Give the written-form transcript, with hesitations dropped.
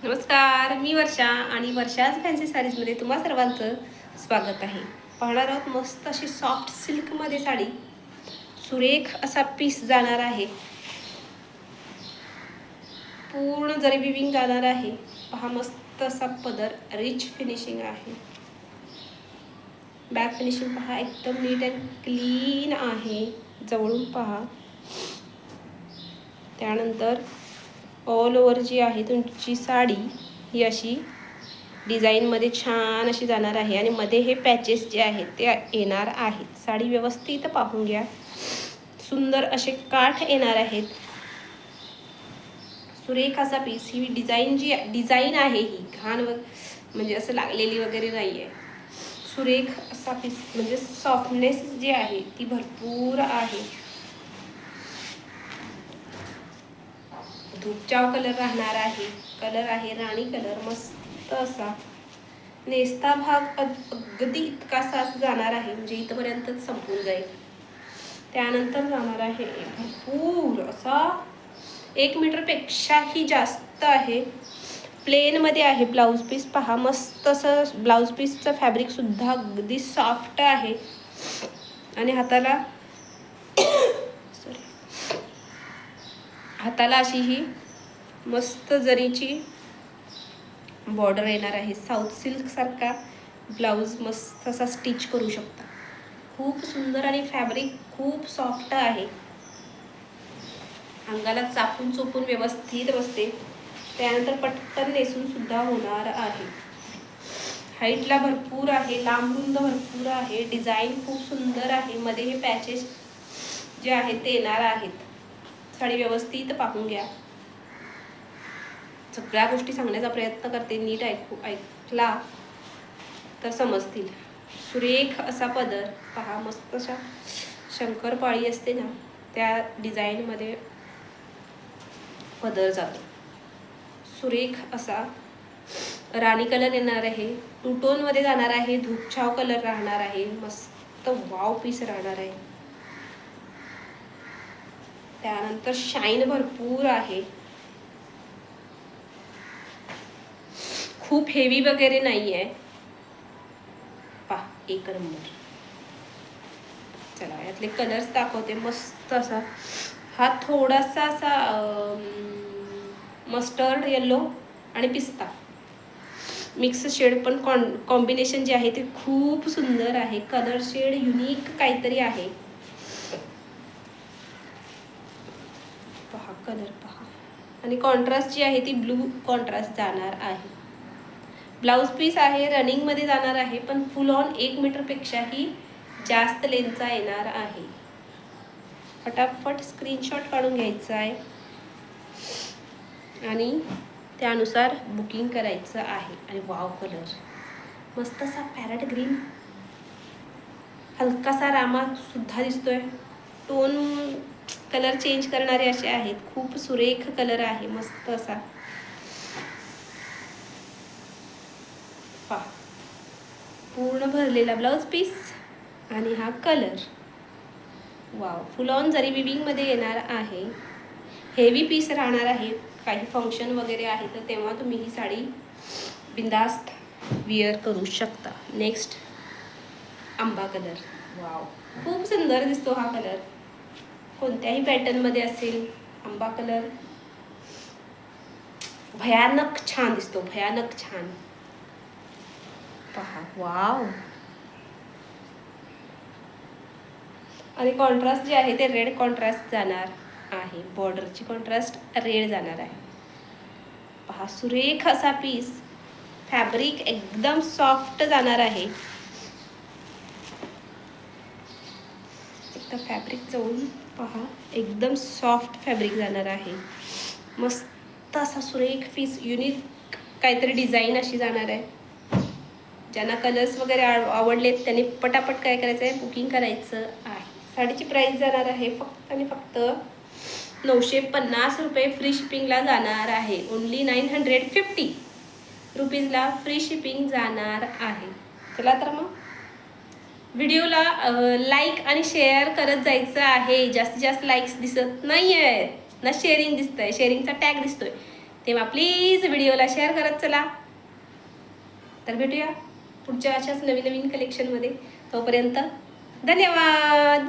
नमस्कार, मी वर्षा आणि वर्षाज फॅन्सी साडीजमध्ये तुम्हा सर्वांचं स्वागत आहे. पाहणार आहोत मस्त अशी सॉफ्ट सिल्कमध्ये साडी, सुरेख असा पीस जाणार आहे, पूर्ण जरी विविंग जाणार आहे. पहा मस्त असा पदर, रिच फिनिशिंग आहे. बॅक फिनिशिंग पहा एकदम नीट अँड क्लीन आहे, जवळून पहा. त्यानंतर ऑल ओव्हर जी आहे तुमची साडी ही अशी डिझाईनमध्ये छान अशी जाणार आहे आणि मध्ये हे पॅचेस जे आहेत ते येणार आहेत. साडी व्यवस्थित पाहून घ्या, सुंदर असे काठ येणार आहेत. सुरेख असा पीस, ही डिझाईन आहे ही घाण म्हणजे असं लागलेली वगैरे नाही आहे. सुरेख असा पीस म्हणजे सॉफ्टनेस जी आहे ती भरपूर आहे. धूपचाव कलर राहणार आहे. कलर आहे राणी कलर, मस्त असा. नेस्ता भाग अगदी इतकासा जाणार आहे, म्हणजे इथपर्यंतच संपून जाईल. त्यानंतर जाणार आहे भरपूर असा 1 मीटरपेक्षाही जास्त आहे. प्लेनमध्ये आहे ब्लाऊज पीस. पहा मस्त असं ब्लाऊज पीसचं फॅब्रिक सुद्धा अगदी सॉफ्ट आहे आणि हाताला अशी ही मस्त जरीची बॉर्डर येणार आहे. साऊथ सिल्क सारखा ब्लाऊज मस्त असा स्टिच करू शकता. खूप सुंदर आणि फॅब्रिक खूप सॉफ्ट आहे. अंगाला चापून चोपून व्यवस्थित बसते. त्यानंतर पटकन नेसून सुद्धा होणार आहे. हाईटला भरपूर आहे, लांब रुंद भरपूर आहे. डिझाईन खूप सुंदर आहे. मध्ये हे पॅचेस जे आहेत ते येणार आहेत. साडी व्यवस्थित पाहून घ्या. सगळ्या गोष्टी सांगण्याचा प्रयत्न करते, नीट ऐकला तर समजतील. सुरेख असा पदर पहा, मस्त अशा शंकरपाळी असते ना त्या डिझाईनमध्ये पदर जातो. सुरेख असा राणी कलर येणार आहे. 2 टोनमध्ये जाणार आहे. धूपछाव कलर राहणार आहे. मस्त वाव पीस राहणार आहे. त्यानंतर शाईन भरपूर आहे. खूप हेवी वगैरे नाही आहे. पहा एक नंबर. चला यातले कलर्स दाखवते. मस्त असा हा थोडासा असा मस्टर्ड येलो आणि पिस्ता मिक्स शेड, पण कॉम्बिनेशन जे आहे ते खूप सुंदर आहे. कलर शेड युनिक काहीतरी आहे. पहा कलर पहा. आणि कॉन्ट्रास्ट जी आहे ती ब्लू कॉन्ट्रास्ट जाणार आहे. ब्लाऊज पीस आहे, रनिंगमध्ये जाणार आहे, पण फुल ऑन 1 मीटरपेक्षाही जास्त लेंथचा येणार आहे. फटाफट स्क्रीनशॉट काढून घ्यायचा आहे आणि त्यानुसार बुकिंग करायचं आहे. आणि वाव कलर मस्त असा पॅरट ग्रीन, हलकासा रामा सुद्धा दिसतोय. टोन कलर चेंज करणारे असे आहेत. खूप सुरेख कलर आहे. मस्त असा पहा, पूर्ण भरलेला ब्लाऊज पीस आणि हा कलर. वाव, फुल ऑन जरी विविंगमध्ये येणार आहे. हेवी पीस राहणार आहे. काही फंक्शन वगैरे आहे तर तेव्हा तुम्ही ही साडी बिंदास्त विअर करू शकता. नेक्स्ट आंबा कलर. वाव, खूप सुंदर दिसतो हा कलर. कोणत्याही पॅटर्नमध्ये असेल आंबा कलर भयानक छान दिसतो, भयानक छान. पहा वाव. आणि कॉन्ट्रास्ट जे आहे ते रेड कॉन्ट्रास्ट जाणार आहे. बॉर्डरची कॉन्ट्रास्ट रेड जाणार आहे. पहा सुरेख असा पीस, फॅब्रिक एकदम सॉफ्ट जाणार आहे. एकदा फॅब्रिक जवळून पहा, एकदम सॉफ्ट फॅब्रिक जाणार आहे. मस्त असा सुरेख पीस, युनिक काहीतरी डिझाईन अशी जाणार आहे. ज्यांना कलर्स वगैरे आवडलेत त्यांनी पटापट काय करायचं आहे, बुकिंग करायचं आहे. साडीची प्राईस जाणार आहे फक्त आणि फक्त 950 रुपये. फ्री शिपिंगला जाणार आहे. ओन्ली 950 रुपीजला फ्री शिपिंग जाणार आहे. चला तर मग व्हिडिओला लाईक आणि शेअर करत जायचं आहे. जास्तीत जास्त लाईक्स दिसत नाही आहेत ना, शेअरिंग दिसतंय, शेअरिंगचा टॅग दिसतोय. तेव्हा प्लीज व्हिडिओला शेअर करत चला. तर भेटूया पुढच्या अशाच नवीन नवीन कलेक्शनमध्ये. तोपर्यंत धन्यवाद.